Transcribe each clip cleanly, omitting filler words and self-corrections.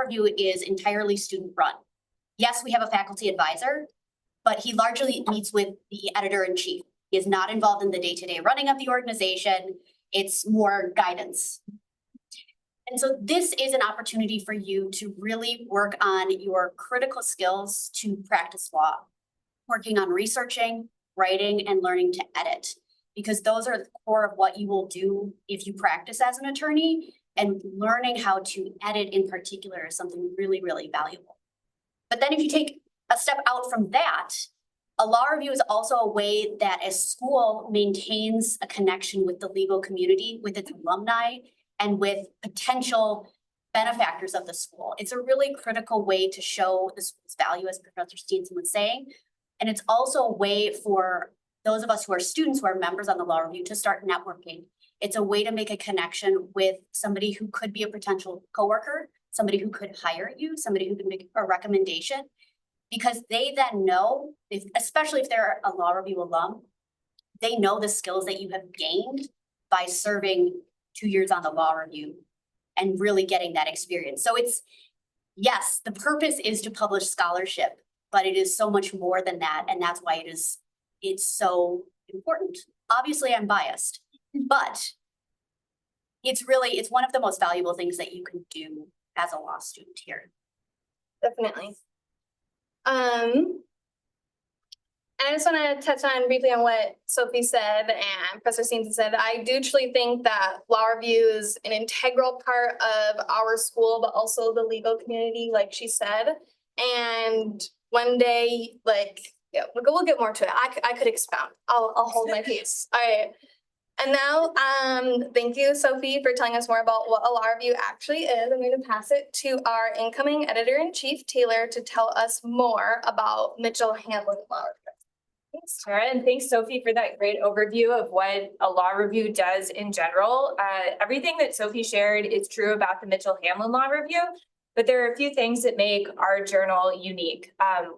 review is entirely student run. Yes, we have a faculty advisor, but he largely meets with the editor-in-chief. He is not involved in the day-to-day running of the organization. It's more guidance. And so this is an opportunity for you to really work on your critical skills to practice law, working on researching, writing, and learning to edit, because those are the core of what you will do if you practice as an attorney, and learning how to edit in particular is something really, really valuable. But then if you take a step out from that, a law review is also a way that a school maintains a connection with the legal community, with its alumni, and with potential benefactors of the school. It's a really critical way to show the school's value, as Professor Steenson was saying. And it's also a way for those of us who are students, who are members on the law review, to start networking. It's a way to make a connection with somebody who could be a potential coworker, somebody who could hire you, somebody who could make a recommendation, because they then know, especially if they're a law review alum, they know the skills that you have gained by serving 2 years on the law review and really getting that experience. So it's, yes, the purpose is to publish scholarship, but it is so much more than that. And that's why it's so important. Obviously, I'm biased, but it's one of the most valuable things that you can do as a law student here. Definitely. And I just want to touch on briefly on what Sophie said and Professor Steenson said. I do truly think that law review is an integral part of our school, but also the legal community, like she said. And one day, yeah, we'll get more to it. I could expound. I'll hold my peace. All right. And now, thank you, Sophie, for telling us more about what a law review actually is. I'm going to pass it to our incoming editor-in-chief, Taylor, to tell us more about Mitchell Hamline Law Review. Thanks, Tara, and thanks, Sophie, for that great overview of what a law review does in general. Everything that Sophie shared is true about the Mitchell Hamline Law Review, but there are a few things that make our journal unique.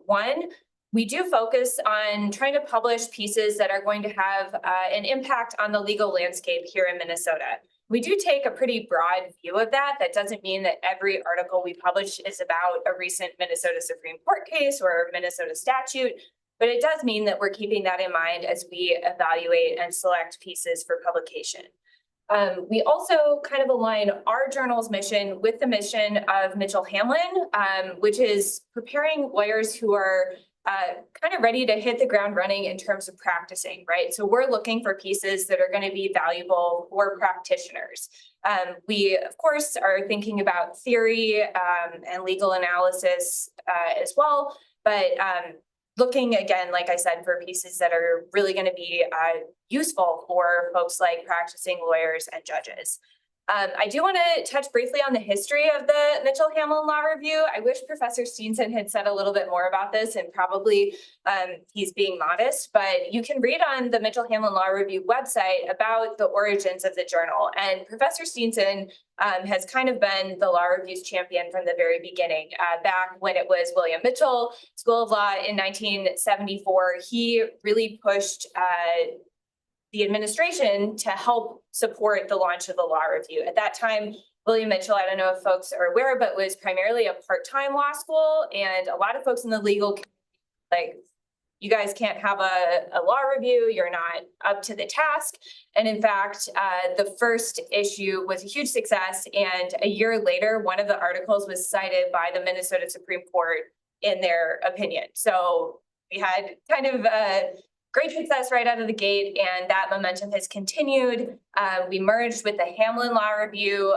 One, we do focus on trying to publish pieces that are going to have an impact on the legal landscape here in Minnesota. We do take a pretty broad view of that. That doesn't mean that every article we publish is about a recent Minnesota Supreme Court case or a Minnesota statute, but it does mean that we're keeping that in mind as we evaluate and select pieces for publication. We also kind of align our journal's mission with the mission of Mitchell Hamline, which is preparing lawyers who are kind of ready to hit the ground running in terms of practicing, right? So we're looking for pieces that are going to be valuable for practitioners. We, of course, are thinking about theory and legal analysis as well, but looking again, like I said, for pieces that are really going to be useful for folks like practicing lawyers and judges. I do want to touch briefly on the history of the Mitchell Hamline Law Review. I wish Professor Steenson had said a little bit more about this, and probably he's being modest, but you can read on the Mitchell Hamline Law Review website about the origins of the journal. And Professor Steenson has kind of been the Law Review's champion from the very beginning. Back when it was William Mitchell School of Law in 1974, he really pushed the administration to help support the launch of the Law Review. At that time, William Mitchell, I don't know if folks are aware, but was primarily a part-time law school, and a lot of folks in the legal community, like, you guys can't have a law review, you're not up to the task. And in fact, the first issue was a huge success, and a year later, one of the articles was cited by the Minnesota Supreme Court in their opinion. So we had kind of great success right out of the gate, and that momentum has continued. We merged with the Hamline Law Review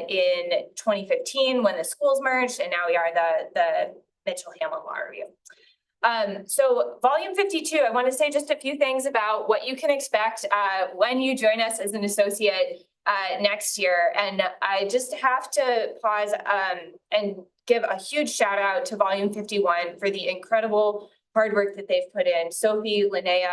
in 2015 when the schools merged, and now we are the Mitchell Hamline Law Review. So volume 52, I want to say just a few things about what you can expect when you join us as an associate next year. And I just have to pause and give a huge shout out to volume 51 for the incredible hard work that they've put in. Sophie, Linnea,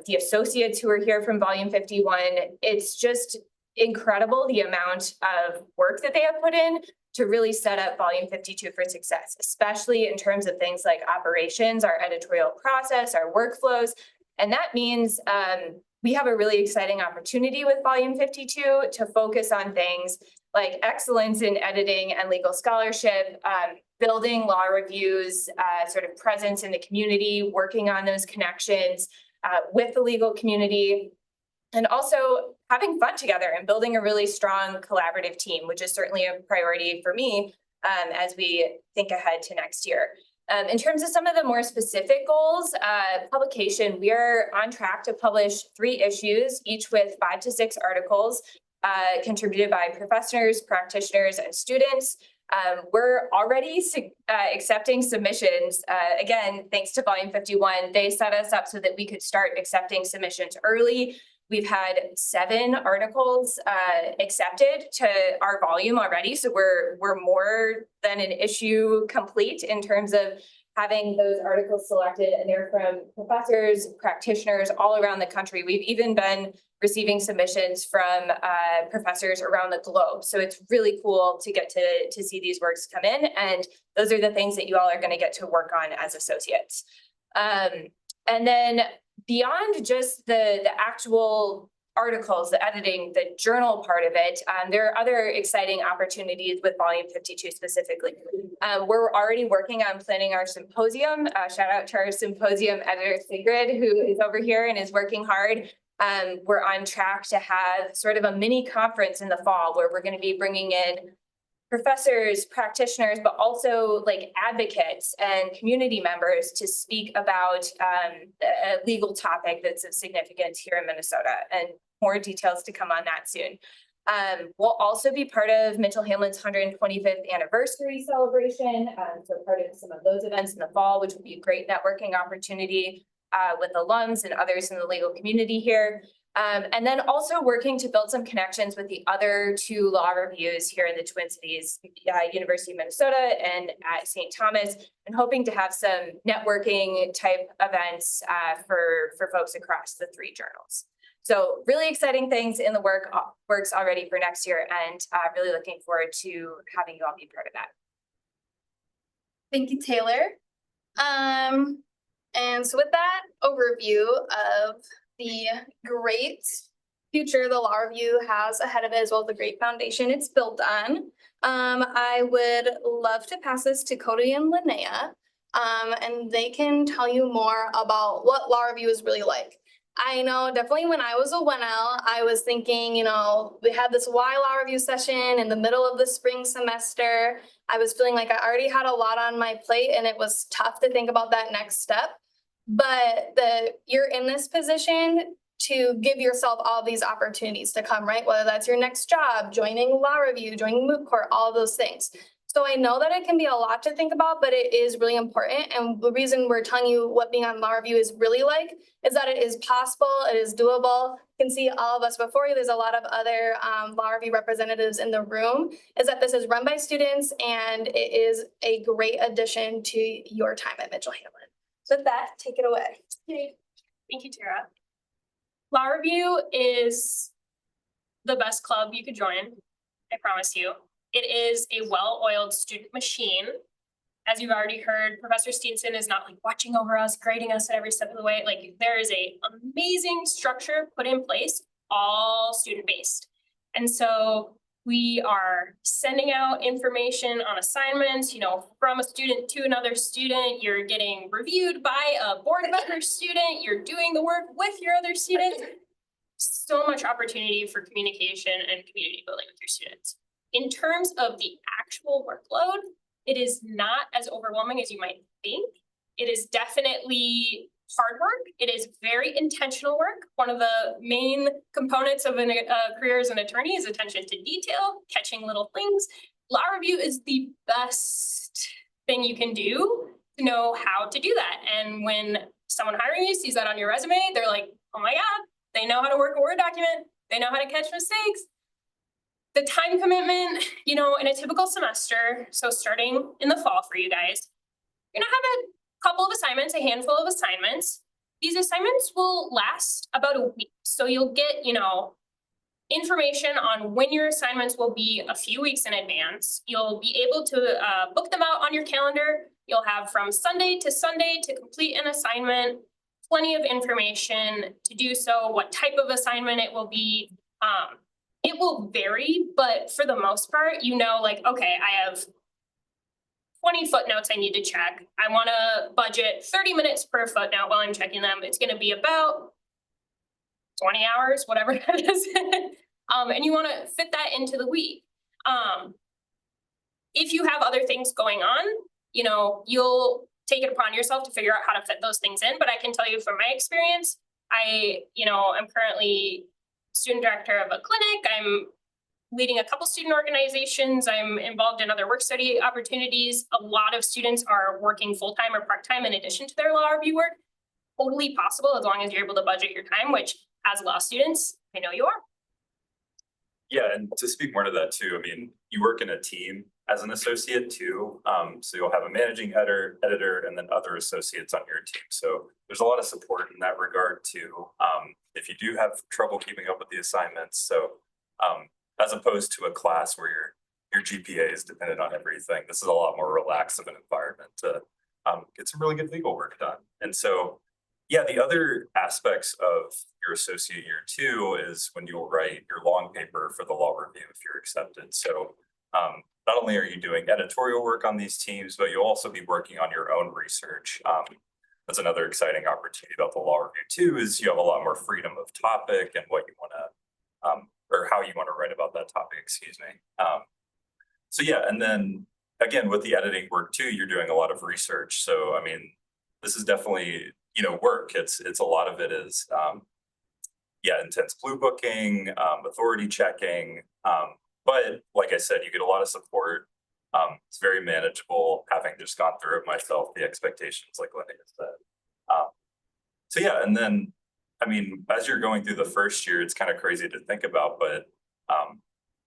the associates who are here from volume 51, it's just incredible the amount of work that they have put in to really set up volume 52 for success, especially in terms of things like operations, our editorial process, our workflows. And that means we have a really exciting opportunity with volume 52 to focus on things like excellence in editing and legal scholarship, building law reviews, sort of presence in the community, working on those connections with the legal community, and also having fun together and building a really strong collaborative team, which is certainly a priority for me as we think ahead to next year. In terms of some of the more specific goals, publication, we are on track to publish 3 issues, each with 5 to 6 articles contributed by professors, practitioners, and students. We're already accepting submissions. Again, thanks to volume 51, they set us up so that we could start accepting submissions early. We've had 7 articles accepted to our volume already, so we're more than an issue complete in terms of having those articles selected, and they're from professors, practitioners all around the country. We've even been receiving submissions from professors around the globe, so it's really cool to get to see these works come in, and those are the things that you all are going to get to work on as associates. And then beyond just the actual articles, the editing, the journal part of it, there are other exciting opportunities with volume 52 specifically. We're already working on planning our symposium. Shout out to our symposium editor, Sigrid, who is over here and is working hard. We're on track to have sort of a mini conference in the fall where we're going to be bringing in professors, practitioners, but also like advocates and community members to speak about a legal topic that's of significance here in Minnesota, and more details to come on that soon. We'll also be part of Mitchell Hamline's 125th anniversary celebration. So part of some of those events in the fall, which will be a great networking opportunity with alums and others in the legal community here. And then also working to build some connections with the other 2 law reviews here in the Twin Cities, University of Minnesota and at St. Thomas, and hoping to have some networking type events for folks across the 3 journals. So really exciting things in the works already for next year, and really looking forward to having you all be part of that. Thank you, Taylor. And so with that overview of the great future the law review has ahead of it, as well as the great foundation it's built on, I would love to pass this to Cody and Linnea, and they can tell you more about what law review is really like. I know definitely when I was a 1L, I was thinking, you know, we had this Y law review session in the middle of the spring semester. I was feeling like I already had a lot on my plate, and it was tough to think about that next step. But you're in this position to give yourself all these opportunities to come, right? Whether that's your next job, joining law review, joining moot court, all those things. So I know that it can be a lot to think about, but it is really important. And the reason we're telling you what being on law review is really like is that it is possible, it is doable. You can see all of us before you. There's a lot of other law review representatives in the room. Is that this is run by students, and it is a great addition to your time at Mitchell Hamline. So with that, take it away. Thank you, Tara. Law review is the best club you could join, I promise you. It is a well-oiled student machine. As you've already heard, Professor Steenson is not like watching over us, grading us at every step of the way. Like, there is a amazing structure put in place, all student-based. And so we are sending out information on assignments, you know, from a student to another student. You're getting reviewed by a board member student. You're doing the work with your other students. So much opportunity for communication and community building with your students. In terms of the actual workload, it is not as overwhelming as you might think. It is definitely hard work. It is very intentional work. One of the main components of a career as an attorney is attention to detail, catching little things. Law review is the best thing you can do to know how to do that. And when someone hiring you sees that on your resume, they're like, oh my God, they know how to work a Word document. They know how to catch mistakes. The time commitment, you know, in a typical semester, so starting in the fall for you guys, you're gonna have a couple of assignments, a handful of assignments. These assignments will last about a week. So you'll get, you know, information on when your assignments will be a few weeks in advance. You'll be able to book them out on your calendar. You'll have from Sunday to Sunday to complete an assignment. plenty of information to do so, what type of assignment it will be. It will vary, but for the most part, you know, like, okay, I have 20 footnotes I need to check. I want to budget 30 minutes per footnote while I'm checking them. It's going to be about 20 hours, whatever that is. And you want to fit that into the week. If you have other things going on, you know, you'll take it upon yourself to figure out how to fit those things in. But I can tell you from my experience, I'm currently student director of a clinic. I'm leading a couple student organizations. I'm involved in other work study opportunities. A lot of students are working full-time or part-time in addition to their law review work. Totally possible as long as you're able to budget your time, which as law students, I know you are. Yeah, and to speak more to that too, I mean, you work in a team as an associate too. So you'll have a managing editor and then other associates on your team. So there's a lot of support in that regard too. If you do have trouble keeping up with the assignments. So as opposed to a class where your GPA is dependent on everything, this is a lot more relaxed of an environment to get some really good legal work done. And so, yeah, the other aspects of your associate year too is when you'll write your long paper for the law review if you're accepted. So not only are you doing editorial work on these teams, but you'll also be working on your own research. That's another exciting opportunity about the law review too, is you have a lot more freedom of topic and what you want to, or how you want to write about that topic, excuse me. So yeah, and then again, with the editing work too, you're doing a lot of research. So, I mean, this is definitely, work. It's a lot of it is, intense blue booking, authority checking. But like I said, you get a lot of support. It's very manageable, having just gone through it myself, the expectations, like Linda said. So yeah, and then, I mean, as you're going through the first year, it's kind of crazy to think about, but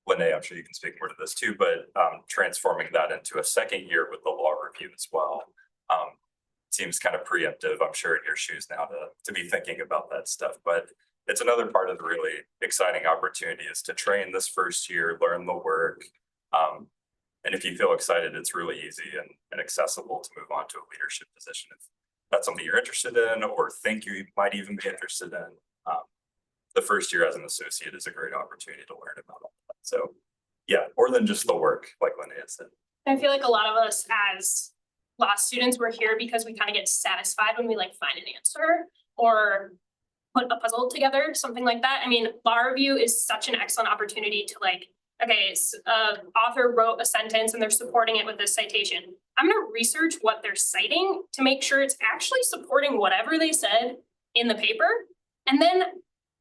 Lene, I'm sure you can speak more to this too, but transforming that into a second year with the law review as well. Seems kind of preemptive, I'm sure, in your shoes now to be thinking about that stuff. But it's another part of the really exciting opportunity is to train this first year, learn the work. And if you feel excited, it's really easy and accessible to move on to a leadership position if that's something you're interested in or think you might even be interested in. The first year as an associate is a great opportunity to learn about all that. So yeah, more than just the work, like Linnea said. I feel like a lot of us as law students, we're here because we kind of get satisfied when we find an answer or put a puzzle together, something like that. I mean, law review is such an excellent opportunity to okay, author wrote a sentence and they're supporting it with this citation. I'm going to research what they're citing to make sure it's actually supporting whatever they said in the paper. And then,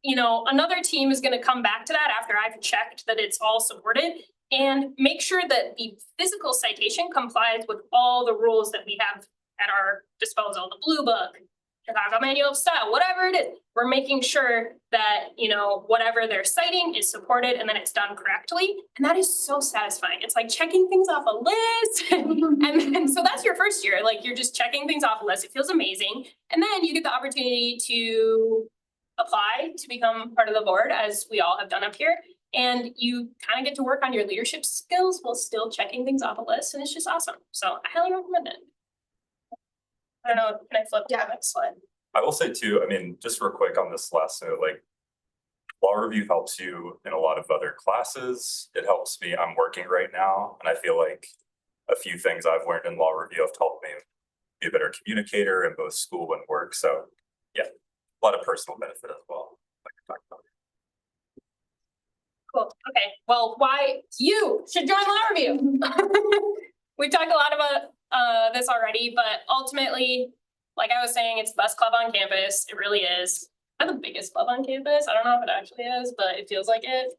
another team is going to come back to that after I've checked that it's all supported and make sure that the physical citation complies with all the rules that we have at our disposal, the blue book, Chicago Manual of Style, whatever it is. We're making sure that, whatever they're citing is supported and then it's done correctly. And that is so satisfying. It's like checking things off a list. and so that's your first year. You're just checking things off a list. It feels amazing. And then you get the opportunity to apply to become part of the board, as we all have done up here. And you kind of get to work on your leadership skills while still checking things off a list. And it's just awesome. So I highly recommend it. I don't know, can I flip to the next slide? I will say too, I mean, just real quick on this last note, law review helps you in a lot of other classes. It helps me, I'm working right now, and I feel like a few things I've learned in law review have helped me be a better communicator in both school and work. So yeah, a lot of personal benefit as well, like we talked about. Cool. Okay. Well, why you should join law review. We've talked a lot about this already, but ultimately, like I was saying, it's the best club on campus. It really is. Not the biggest club on campus. I don't know if it actually is, but it feels like it.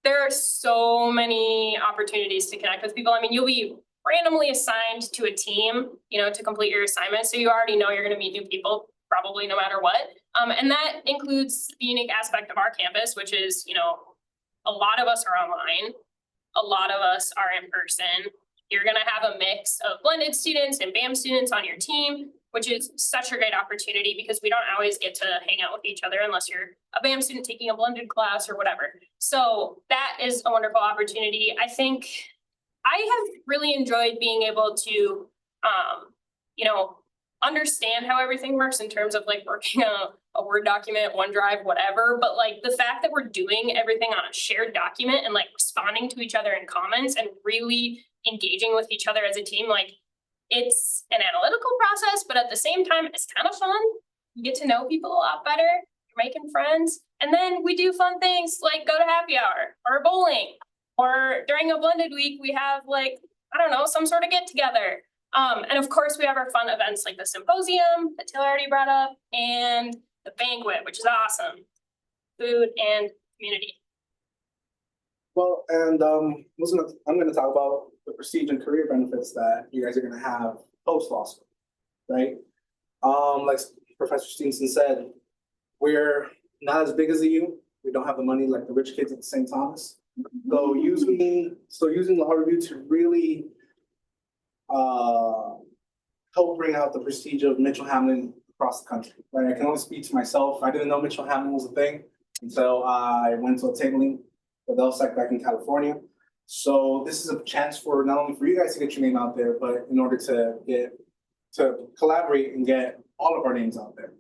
There are so many opportunities to connect with people. I mean, you'll be randomly assigned to a team, to complete your assignment. So you already know you're going to meet new people, probably no matter what. And that includes the unique aspect of our campus, which is, a lot of us are online. A lot of us are in person. You're going to have a mix of blended students and BAM students on your team, which is such a great opportunity because we don't always get to hang out with each other unless you're a BAM student taking a blended class or whatever. So that is a wonderful opportunity. I think I have really enjoyed being able to, understand how everything works in terms of like working a Word document, OneDrive, whatever, but like the fact that we're doing everything on a shared document and like responding to each other in comments and really engaging with each other as a team, like it's an analytical process, but at the same time, it's kind of fun. You get to know people a lot better, you're making friends, and then we do fun things like go to happy hour or bowling, or during a blended week, we have like, I don't know, some sort of get together. And of course, we have our fun events like the symposium that Taylor already brought up and the banquet, which is awesome. Food and community. Well, and I'm gonna talk about the prestige and career benefits that you guys are gonna have post law school, right? Like Professor Stevenson said, we're not as big as the U. We don't have the money like the rich kids at St. Thomas. So using law review to really help bring out the prestige of Mitchell Hamline across the country. Right, I can only speak to myself. I didn't know Mitchell Hamline was a thing until I went to a tabling with LSEC back in California. So this is a chance for not only for you guys to get your name out there, but in order to collaborate and get all of our names out there.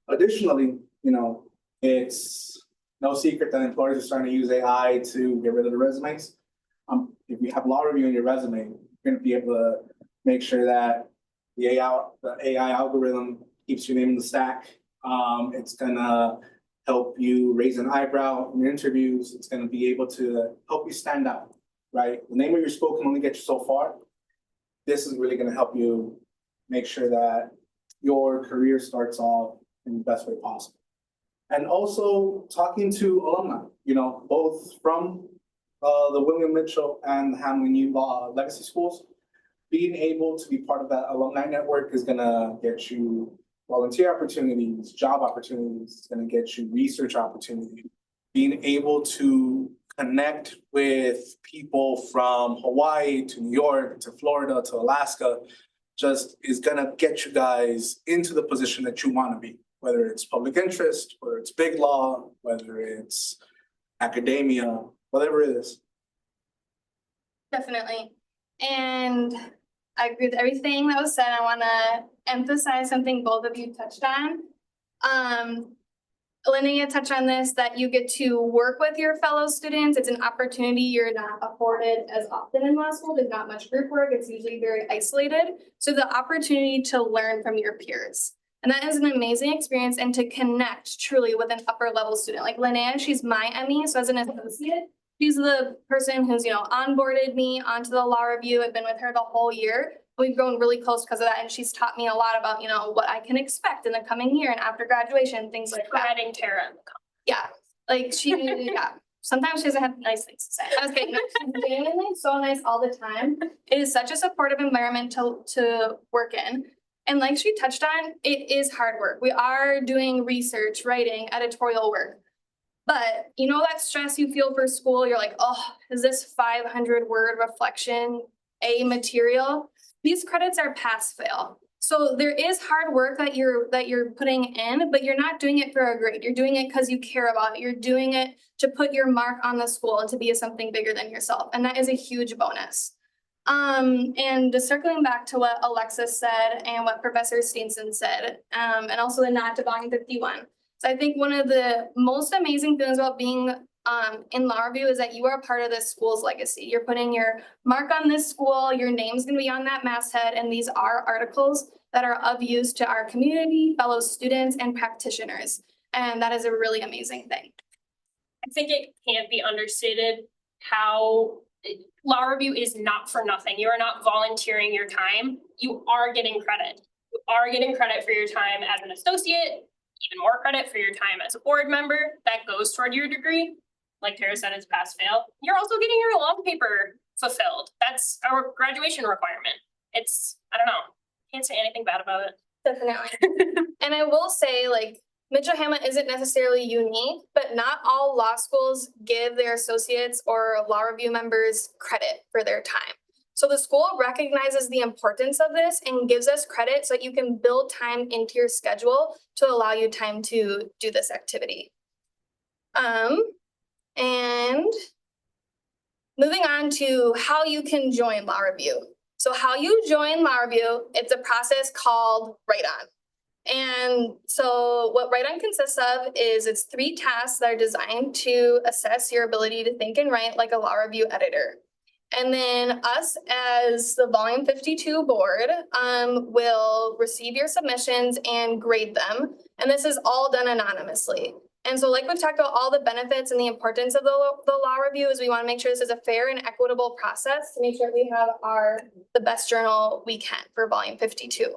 Additionally, you know, it's no secret that employers are starting to use AI to get rid of the resumes. If you have law review in your resume, you're going to be able to make sure that the AI algorithm keeps your name in the stack. It's gonna help you raise an eyebrow in your interviews. It's gonna be able to help you stand out, right? The name of your school can only get you so far. This is really gonna help you make sure that your career starts off in the best way possible. And also talking to alumni, you know, both from the William Mitchell and Hamline Law legacy schools. Being able to be part of that alumni network is gonna get you volunteer opportunities, job opportunities, it's gonna get you research opportunities. Being able to connect with people from Hawaii to New York to Florida to Alaska just is gonna get you guys into the position that you wanna be, whether it's public interest, whether it's big law, whether it's academia, whatever it is. Definitely. And I agree with everything that was said. I want to emphasize something both of you touched on. Linnea touched on this, that you get to work with your fellow students. It's an opportunity you're not afforded as often in law school. There's not much group work. It's usually very isolated. So the opportunity to learn from your peers. And that is an amazing experience, and to connect truly with an upper level student. Like Linnea, she's my ME, so as an associate, she's the person who's, you know, onboarded me onto the law review. I've been with her the whole year. We've grown really close because of that, and she's taught me a lot about, you know, what I can expect in the coming year and after graduation, things like that. Adding Tara. Yeah, like she, yeah. Sometimes she doesn't have nice things to say. I was kidding. No, she's genuinely so nice all the time. It is such a supportive environment to work in. And like she touched on, it is hard work. We are doing research, writing, editorial work. But you know that stress you feel for school, you're like, oh, is this 500-word reflection A material? These credits are pass-fail. So there is hard work that you're putting in, but you're not doing it for a grade. You're doing it because you care about it. You're doing it to put your mark on the school and to be something bigger than yourself. And that is a huge bonus. And just circling back to what Alexis said and what Professor Steenson said, and also the nod to volume 51. So I think one of the most amazing things about being in law review is that you are part of this school's legacy. You're putting your mark on this school, your name's gonna be on that masthead, and these are articles that are of use to our community, fellow students, and practitioners. And that is a really amazing thing. I think it can't be understated how law review is not for nothing. You are not volunteering your time. You are getting credit. You are getting credit for your time as an associate, even more credit for your time as a board member. That goes toward your degree. Like Tara said, it's pass fail. You're also getting your law paper fulfilled. That's our graduation requirement. It's, I don't know, can't say anything bad about it. Definitely. And I will say, like, Mitchell Hamline isn't necessarily unique, but not all law schools give their associates or law review members credit for their time. So the school recognizes the importance of this and gives us credit so that you can build time into your schedule to allow you time to do this activity. And moving on to how you can join law review. So how you join law review, it's a process called write-on. And so what write-on consists of is it's 3 tasks that are designed to assess your ability to think and write like a law review editor. And then us as the volume 52 board will receive your submissions and grade them. And this is all done anonymously. And so like we've talked about all the benefits and the importance of the law review is we want to make sure this is a fair and equitable process to make sure we have the best journal we can for volume 52.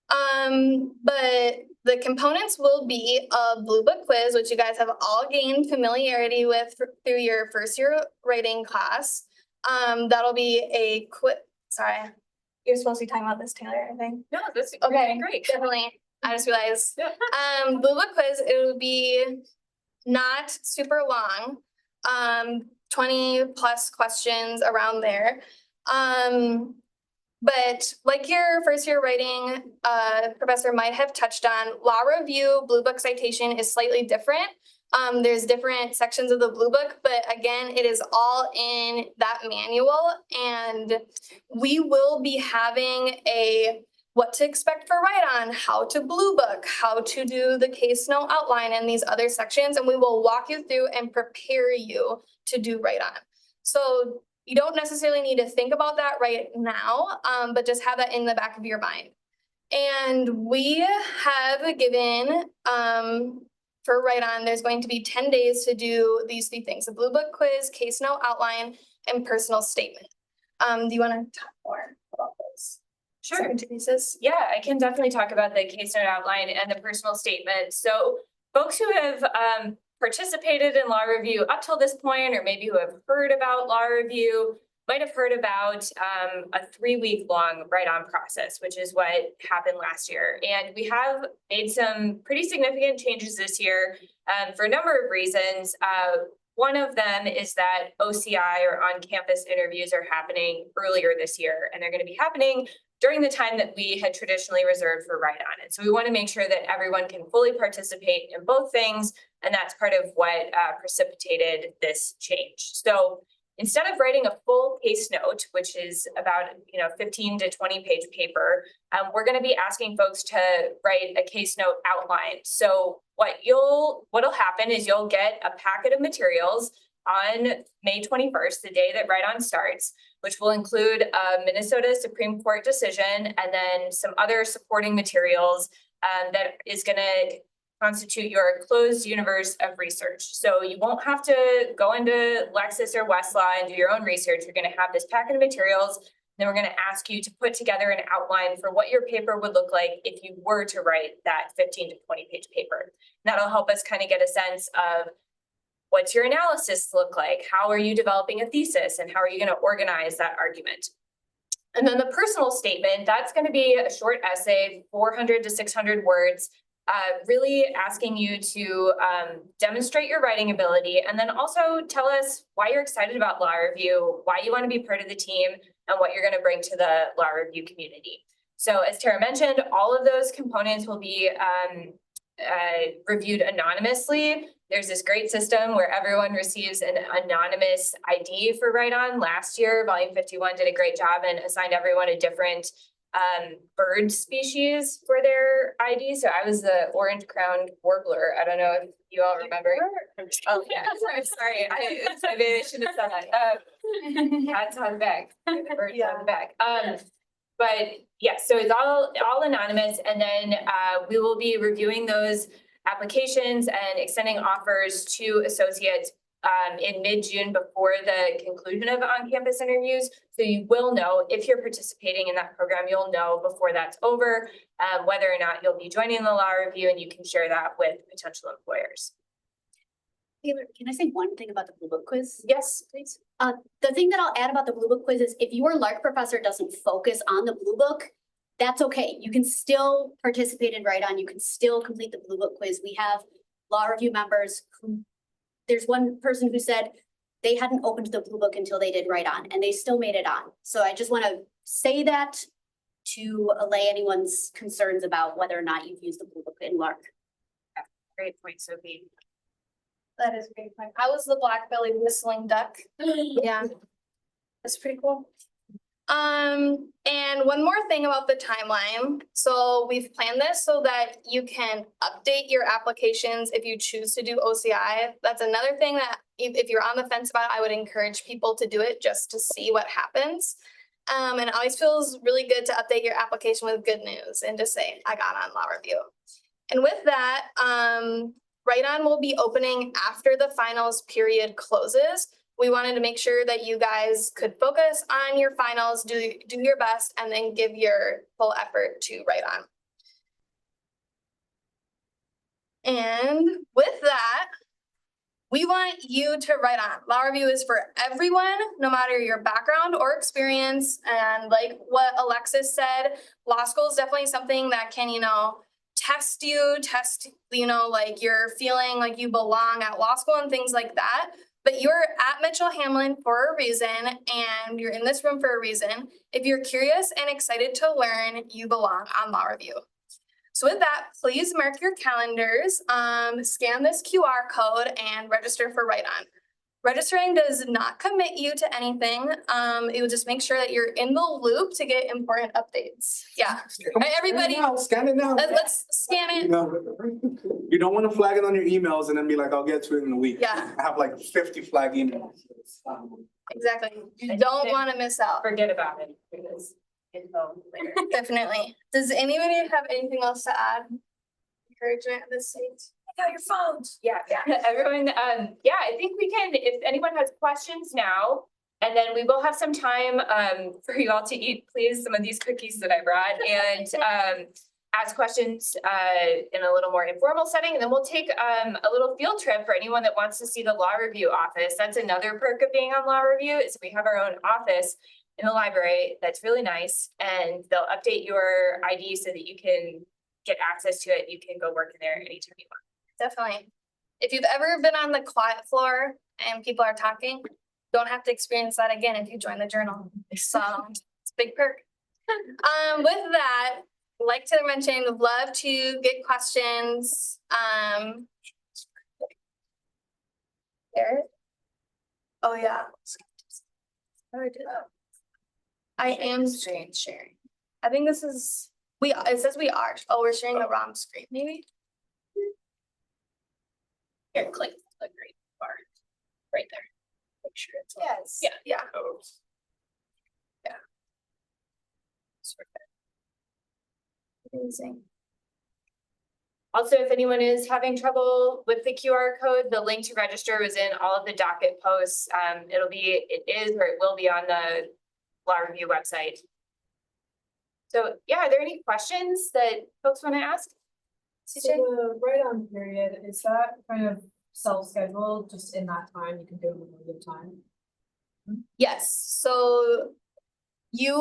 But the components will be a Blue Book quiz, which you guys have all gained familiarity with through your first year writing class. That'll be a sorry, you're supposed to be talking about this, Taylor, I think. No, that's Okay, great. definitely. I just realized. Yeah. Blue Book quiz, it will be not super long. 20 plus questions around there. But like your first year writing, professor might have touched on, law review, Blue Book citation is slightly different. There's different sections of the Blue Book, but again, it is all in that manual. And we will be having what to expect for write-on, how to Blue Book, how to do the case note outline and these other sections. And we will walk you through and prepare you to do write-on. So you don't necessarily need to think about that right now, but just have that in the back of your mind. And we have given, for write-on, there's going to be 10 days to do these 3 things, a Blue Book quiz, case note outline, and personal statement. Do you want to talk more about those? Sure. Pieces? Yeah, I can definitely talk about the case note outline and the personal statement. So folks who have participated in law review up till this point, or maybe who have heard about law review, might have heard about a 3-week-long write-on process, which is what happened last year. And we have made some pretty significant changes this year for a number of reasons. One of them is that OCI, or on-campus interviews, are happening earlier this year, and they're going to be happening during the time that we had traditionally reserved for write-on. And so we want to make sure that everyone can fully participate in both things, and that's part of what precipitated this change. So instead of writing a full case note, which is about 15 to 20 page paper, we're going to be asking folks to write a case note outline. So what'll happen is you'll get a packet of materials on May 21st, the day that write-on starts, which will include a Minnesota Supreme Court decision and then some other supporting materials that is going to constitute your closed universe of research. So you won't have to go into Lexis or Westlaw and do your own research. You're going to have this packet of materials. Then we're going to ask you to put together an outline for what your paper would look like if you were to write that 15 to 20 page paper. That'll help us kind of get a sense of what's your analysis look like? How are you developing a thesis? And how are you going to organize that argument? And then the personal statement, that's going to be a short essay, 400 to 600 words, really asking you to demonstrate your writing ability, and then also tell us why you're excited about law review, why you want to be part of the team, and what you're going to bring to the law review community. So as Tara mentioned, all of those components will be reviewed anonymously. There's this great system where everyone receives an anonymous ID for write-on. Last year, volume 51 did a great job and assigned everyone a different bird species for their ID. So I was the orange-crowned warbler. I don't know if you all remember. Oh, yeah, sorry. I shouldn't have said that. Cats on the back, birds on the back. But yeah, so it's all anonymous, and then we will be reviewing those applications and extending offers to associates in mid-June before the conclusion of on-campus interviews. So you will know if you're participating in that program, you'll know before that's over whether or not you'll be joining the law review, and you can share that with potential employers. Taylor, can I say one thing about the Blue Book quiz? Yes, please. The thing that I'll add about the Blue Book quiz is if your LARC professor doesn't focus on the Blue Book, that's okay. You can still participate in write-on. You can still complete the Blue Book quiz. We have law review members who, there's one person who said they hadn't opened the Blue Book until they did write-on, and they still made it on. So I just want to say that to allay anyone's concerns about whether or not you've used the Blue Book in LARC. Great point, Sophie. That is a great point. I was the black-bellied whistling duck. Yeah, that's pretty cool. And one more thing about the timeline. So we've planned this so that you can update your applications if you choose to do OCI. That's another thing that if you're on the fence about, I would encourage people to do it just to see what happens. And it always feels really good to update your application with good news and just say, I got on law review. And with that, Write-On will be opening after the finals period closes. We wanted to make sure that you guys could focus on your finals, do your best, and then give your full effort to Write-On. And with that, we want you to Write-On. Law review is for everyone, no matter your background or experience. And like what Alexis said, law school is definitely something that can, test, like you're feeling like you belong at law school and things like that. But you're at Mitchell Hamline for a reason, and you're in this room for a reason. If you're curious and excited to learn, you belong on Law Review. So with that, please mark your calendars, scan this QR code, and register for Write-On. Registering does not commit you to anything. It will just make sure that you're in the loop to get important updates. Yeah. Everybody, Scan it now. let's scan it. You don't want to flag it on your emails and then be like, I'll get to it in a week. Yeah. I have like 50 flag emails. Exactly. You don't want to miss out. Forget about it because it's later. Definitely. Does anybody have anything else to add? Encouragement at this stage? Take out your phones. Yeah, everyone, yeah, I think we can, if anyone has questions now, and then we will have some time, for you all to eat, please, some of these cookies that I brought, and, ask questions, in a little more informal setting, and then we'll take, a little field trip for anyone that wants to see the law review office. That's another perk of being on law review, is we have our own office in the library that's really nice, and they'll update your ID so that you can get access to it. You can go work in there anytime you want. Definitely. If you've ever been on the quiet floor and people are talking, don't have to experience that again if you join the journal. So it's a big perk. With that, like Taylor mentioned, would love to get questions. There. Oh yeah. Oh, I did. I am screen sharing. I think this is, it says we are. Oh, we're sharing the wrong screen, maybe? Here, click the green bar right there. Make sure it's. Yes. Yeah. Oh, Amazing. Also, if anyone is having trouble with the QR code, the link to register is in all of the docket posts. It is or it will be on the Law Review website. So yeah, are there any questions that folks want to ask? So the write-on period, is that kind of self-scheduled, just in that time, you can do it in a good time? Yes, so you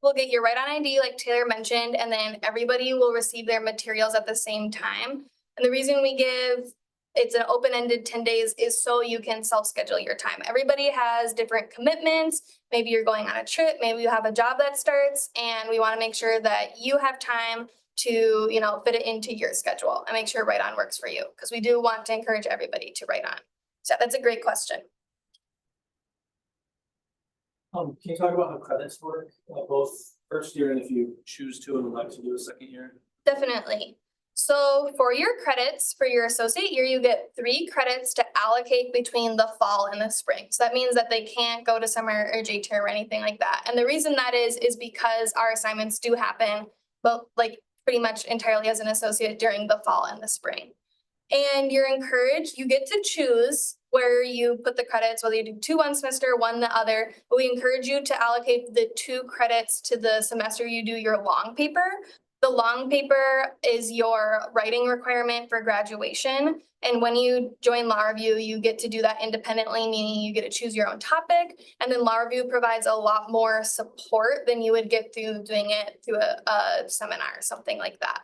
will get your Write-On ID, like Taylor mentioned, and then everybody will receive their materials at the same time. And the reason we give it's an open-ended 10 days is so you can self-schedule your time. Everybody has different commitments. Maybe you're going on a trip, maybe you have a job that starts, and we want to make sure that you have time to, fit it into your schedule and make sure Write-On works for you, because we do want to encourage everybody to write on. So that's a great question. Can you talk about how credits work, both first year and if you choose to and would like to do a second year? Definitely. So for your credits, for your associate year, you get 3 credits to allocate between the fall and the spring. So that means that they can't go to summer or JTER or anything like that. And the reason that is because our assignments do happen, but like pretty much entirely as an associate during the fall and the spring. And you're encouraged, you get to choose where you put the credits, whether you do 2 one semester, 1 the other, but we encourage you to allocate the 2 credits to the semester you do your long paper. The long paper is your writing requirement for graduation. And when you join Law Review, you get to do that independently, meaning you get to choose your own topic. And then Law Review provides a lot more support than you would get through doing it through a seminar or something like that.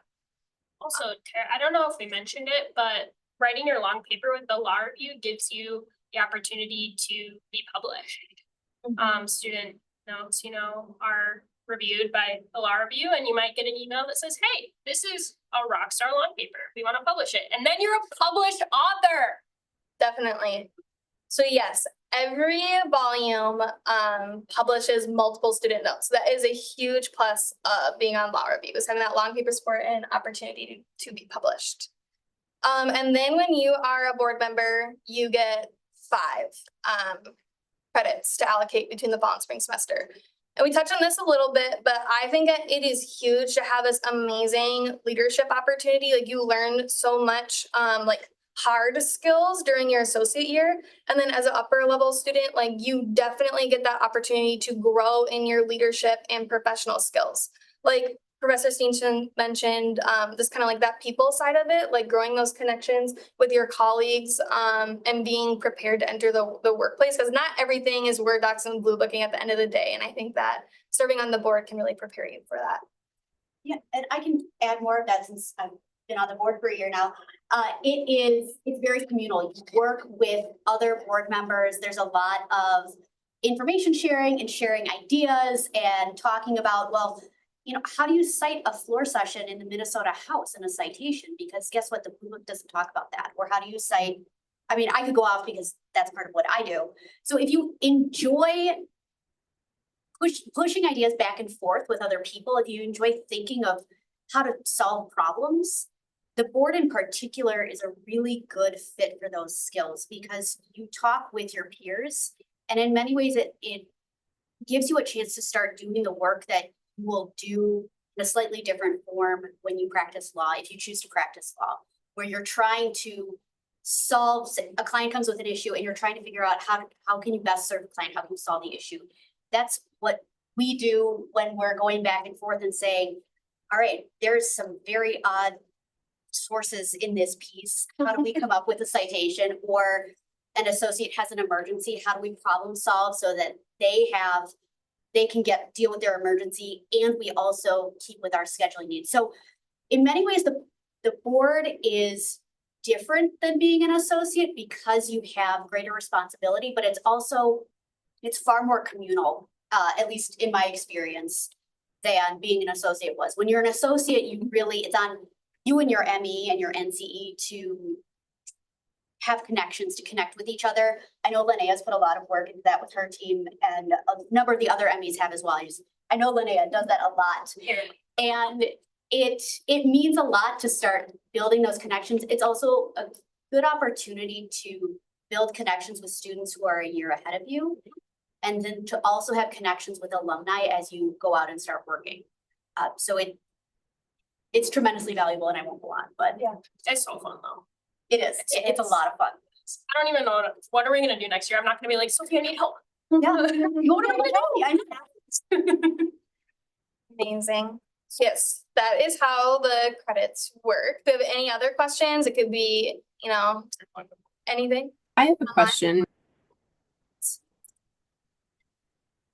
Also, Tara, I don't know if we mentioned it, but writing your long paper with the law review gives you the opportunity to be published. Student notes, are reviewed by the law review, and you might get an email that says, hey, this is a rock star long paper. We want to publish it. And then you're a published author. Definitely. So yes, every volume publishes multiple student notes. That is a huge plus of being on law review, is having that long paper support and opportunity to be published. And then when you are a board member, you get 5 credits to allocate between the fall and spring semester. And we touched on this a little bit, but I think it is huge to have this amazing leadership opportunity. Like, you learn so much, like hard skills during your associate year. And then as an upper level student, like, you definitely get that opportunity to grow in your leadership and professional skills. Like Professor Steenson mentioned, this kind of like that people side of it, like growing those connections with your colleagues, and being prepared to enter the workplace, because not everything is Word docs and blue booking at the end of the day. And I think that serving on the board can really prepare you for that. Yeah, and I can add more of that since I've been on the board for a year now. It's very communal. You work with other board members. There's a lot of information sharing and sharing ideas and talking about, well, you know, how do you cite a floor session in the Minnesota House in a citation? Because guess what? The Blue Book doesn't talk about that. Or how do you cite, I mean, I could go off because that's part of what I do. So if you enjoy pushing ideas back and forth with other people, if you enjoy thinking of how to solve problems, the board in particular is a really good fit for those skills, because you talk with your peers, and in many ways it gives you a chance to start doing the work that you will do in a slightly different form when you practice law, if you choose to practice law, where you're trying to solve, a client comes with an issue and you're trying to figure out how can you best serve the client, how can you solve the issue. That's what we do when we're going back and forth and saying, all right, there's some very odd sources in this piece. How do we come up with a citation? Or an associate has an emergency, how do we problem solve so that they can deal with their emergency, and we also keep with our scheduling needs. So in many ways, the board is different than being an associate because you have greater responsibility, but it's far more communal, at least in my experience, than being an associate was. When you're an associate, it's on you and your ME and your NCE to have connections, to connect with each other. I know Linnea's put a lot of work into that with her team, and a number of the other MEs have as well. I know Linnea does that a lot. And it means a lot to start building those connections. It's also a good opportunity to build connections with students who are a year ahead of you, and then to also have connections with alumni as you go out and start working. So it's tremendously valuable, and I won't go on, but Yeah. It's so fun though. it is. It's a lot of fun. I don't even know what are we gonna do next year. I'm not gonna be like, Sophie, I need help. Yeah. You want to tell me? I know. Amazing. Yes, that is how the credits work. Do you have any other questions? It could be, anything. I have a question.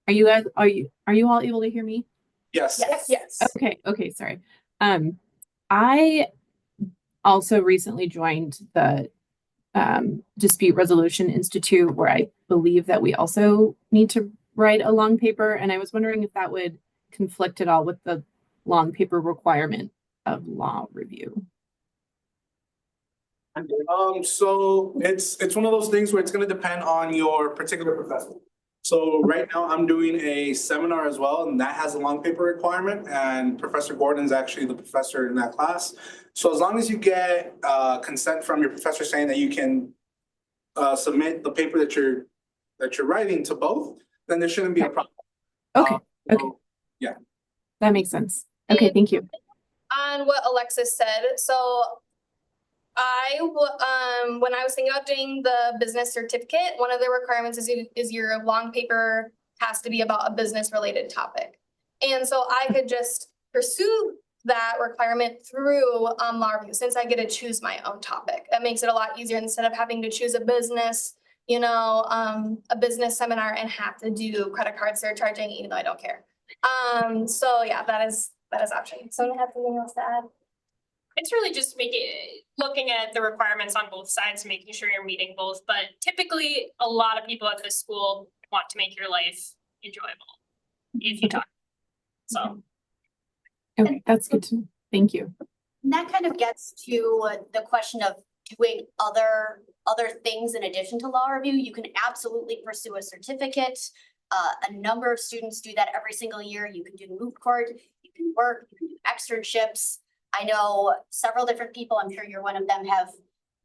Are you all able to hear me? Yes. Yes. Okay, sorry. I also recently joined the Dispute Resolution Institute, where I believe that we also need to write a long paper, and I was wondering if that would conflict at all with the long paper requirement of law review. So it's one of those things where it's gonna depend on your particular professor. So right now I'm doing a seminar as well, and that has a long paper requirement, and Professor Gordon's actually the professor in that class. So as long as you get consent from your professor saying that you can submit the paper that you're writing to both, then there shouldn't be a problem. Okay, yeah. That makes sense. Okay, thank you. On what Alexis said, so when I was thinking about doing the business certificate, one of the requirements is your long paper has to be about a business related topic. And so I could just pursue that requirement through law review, since I get to choose my own topic. That makes it a lot easier instead of having to choose a business, a business seminar and have to do credit card surcharging, even though I don't care. So yeah, that is option. Someone have anything else to add? It's really just looking at the requirements on both sides, and making sure you're meeting both. But typically, a lot of people at this school want to make your life enjoyable if you talk. So. Okay, that's good to know. Thank you. And that kind of gets to the question of doing other other things in addition to law review, you can absolutely pursue a certificate. A number of students do that every single year. You can do moot court, you can work, you can do externships. I know several different people, I'm sure you're one of them, have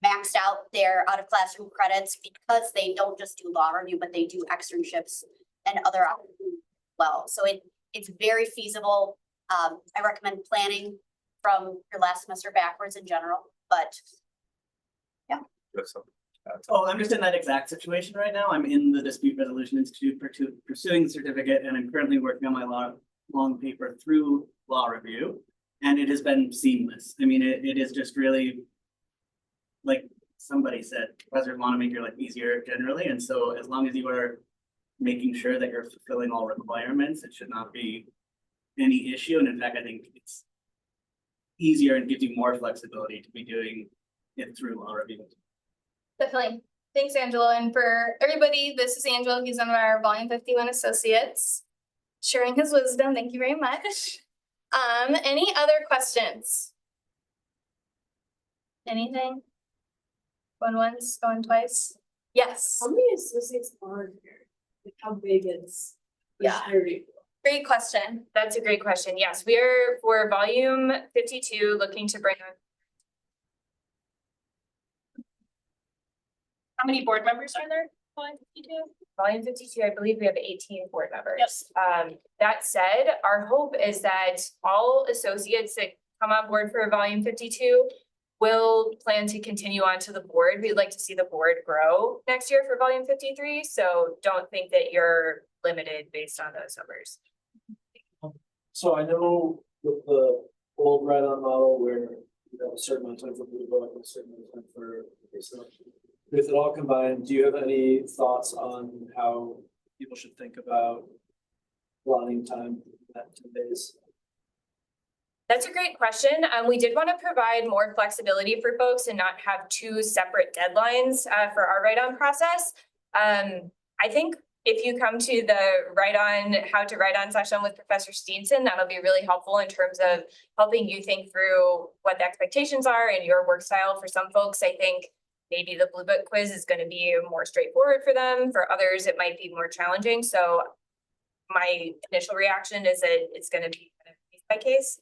maxed out their out of classroom credits because they don't just do law review, but they do externships and other opportunities as well. So it's very feasible. I recommend planning from your last semester backwards in general, but Yes, so, Oh, I'm just in that exact situation right now. I'm in the Dispute Resolution Institute pursuing the certificate, and I'm currently working on my long paper through law review. And it has been seamless. I mean, it is just really, like somebody said, professors want to make your life easier generally. And so as long as you are making sure that you're fulfilling all requirements, it should not be any issue. And in fact, I think it's easier and gives you more flexibility to be doing it through law review. Definitely. Thanks, Angelo. And for everybody, this is Angelo. He's one of our Volume 51 associates. Sharing his wisdom. Thank you very much. Any other questions? Anything? Going once, going twice? Yes. How many associates are here? Like how big is the Yeah. entirety? Great question. That's a great question. Yes, we are for volume 52 looking to bring on. How many board members are there? 52? Volume 52, I believe we have 18 board members. Yes. That said, our hope is that all associates that come on board for volume 52 will plan to continue on to the board. We'd like to see the board grow next year for volume 53. So don't think that you're limited based on those numbers. So I know with the old write-on model where you have a certain amount of time for blue book and a certain amount of time for stuff. With it all combined, do you have any thoughts on how people should think about allotting time at 10 days? That's a great question. We did want to provide more flexibility for folks and not have two separate deadlines for our write-on process. I think if you come to the how to write on session with Professor Steenson, that'll be really helpful in terms of helping you think through what the expectations are and your work style. For some folks, I think maybe the Blue Book quiz is going to be more straightforward for them. For others, it might be more challenging. So my initial reaction is that it's going to be kind of case by case.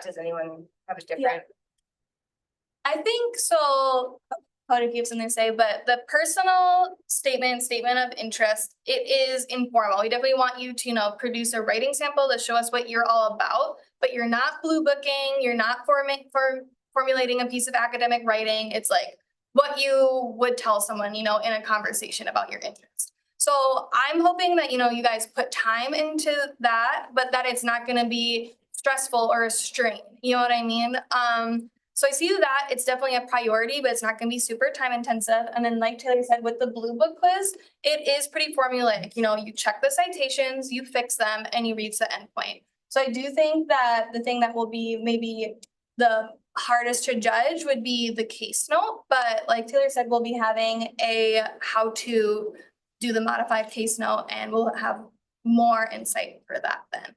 Does anyone have a different? I think so. Quite a few have something to say, but the personal statement of interest, it is informal. We definitely want you to, produce a writing sample to show us what you're all about, but you're not blue booking, you're not formulating a piece of academic writing. It's like what you would tell someone, in a conversation about your interest. So I'm hoping that, you guys put time into that, but that it's not going to be stressful or a strain. You know what I mean? So I see that it's definitely a priority, but it's not going to be super time intensive. And then like Taylor said, with the Blue Book quiz, it is pretty formulaic. You check the citations, you fix them, and you reach the endpoint. So I do think that the thing that will be maybe the hardest to judge would be the case note. But like Taylor said, we'll be having a how to do the modified case note, and we'll have more insight for that then.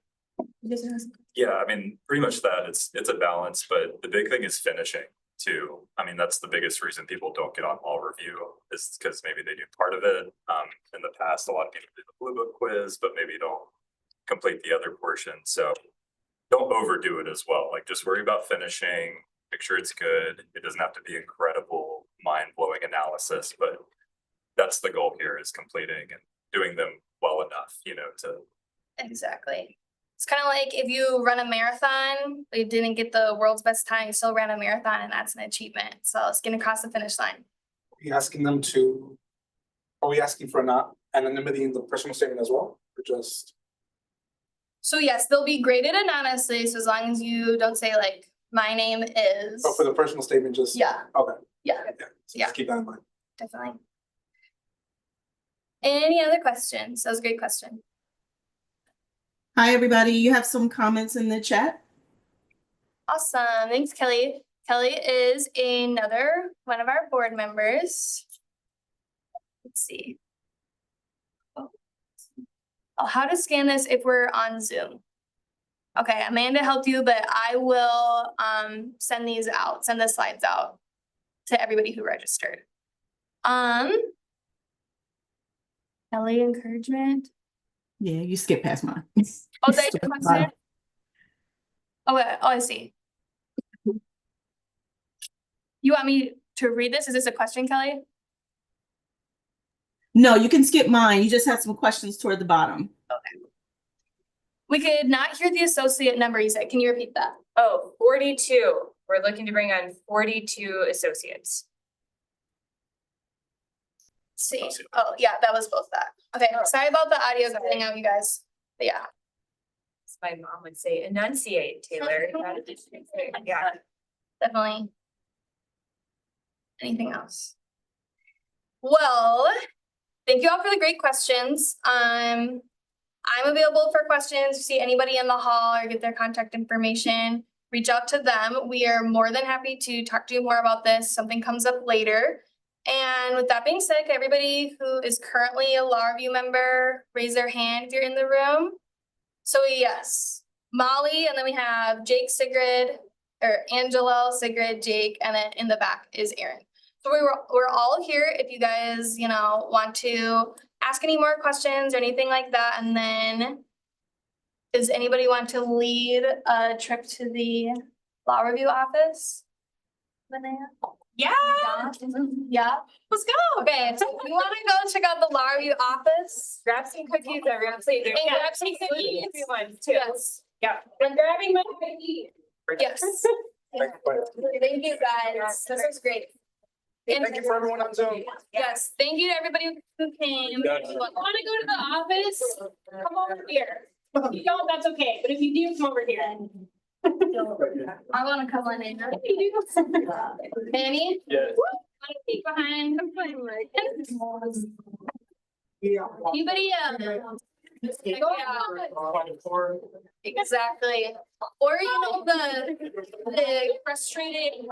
Yeah, I mean, pretty much that. It's a balance, but the big thing is finishing too. I mean, that's the biggest reason people don't get on law review is because maybe they do part of it. In the past, a lot of people do the Blue Book quiz, but maybe don't complete the other portion. So don't overdo it as well. Like just worry about finishing, make sure it's good. It doesn't have to be incredible, mind-blowing analysis, but that's the goal here is completing and doing them well enough, to. Exactly. It's kind of like if you run a marathon, but you didn't get the world's best time, you still ran a marathon, and that's an achievement. So it's getting across the finish line. Are we asking for anonymity in the personal statement as well, or just? So yes, they'll be graded anonymously, so as long as you don't say like, my name is. But for the personal statement, just? Yeah. Okay. Yeah, So just keep that in mind. definitely. Any other questions? That was a great question. Hi, everybody. You have some comments in the chat. Awesome. Thanks, Kelly. Kelly is another one of our board members. Let's see. Oh, how to scan this if we're on Zoom. Okay, Amanda helped you, but I will send the slides out. to everybody who registered. Kelly, encouragement. Yeah, you skip past mine. Oh, they question. Oh, wait, oh, I see. You want me to read this? Is this a question, Kelly? No, you can skip mine. You just had some questions toward the bottom. We could not hear the associate number you said. Can you repeat that? Oh, 42. We're looking to bring on 42 associates. See, oh, yeah, that was both that. Okay, sorry about the audio cutting out, you guys. But yeah, As my mom would say, enunciate, Taylor. Yeah. definitely. Anything else? Well, thank you all for the great questions. I'm available for questions. See anybody in the hall or get their contact information, reach out to them. We are more than happy to talk to you more about this. Something comes up later. And with that being said, can everybody who is currently a law review member, raise their hand if you're in the room. So yes, Molly, and then we have Jake Sigrid, or Angelo, Sigrid, Jake, and then in the back is Aaron. So we're all here if you guys, want to ask any more questions or anything like that. And then does anybody want to lead a trip to the law review office? Linnea? Yeah. Yeah, let's go. Okay, so we want to go check out the law review office. Grab some cookies, everyone, please. And grab some cookies. Everyone, too. Yes, Yeah. I'm grabbing my ID. yes. Thank you, guys. This was great. Thank you for everyone on Zoom. Yes, thank you to everybody who came. Want to go to the office? Come over here. If you don't, that's okay, but if you do, come over here. I want to come on in. Annie? Yeah. Want to peek behind? Anybody, exactly. Or the frustrated.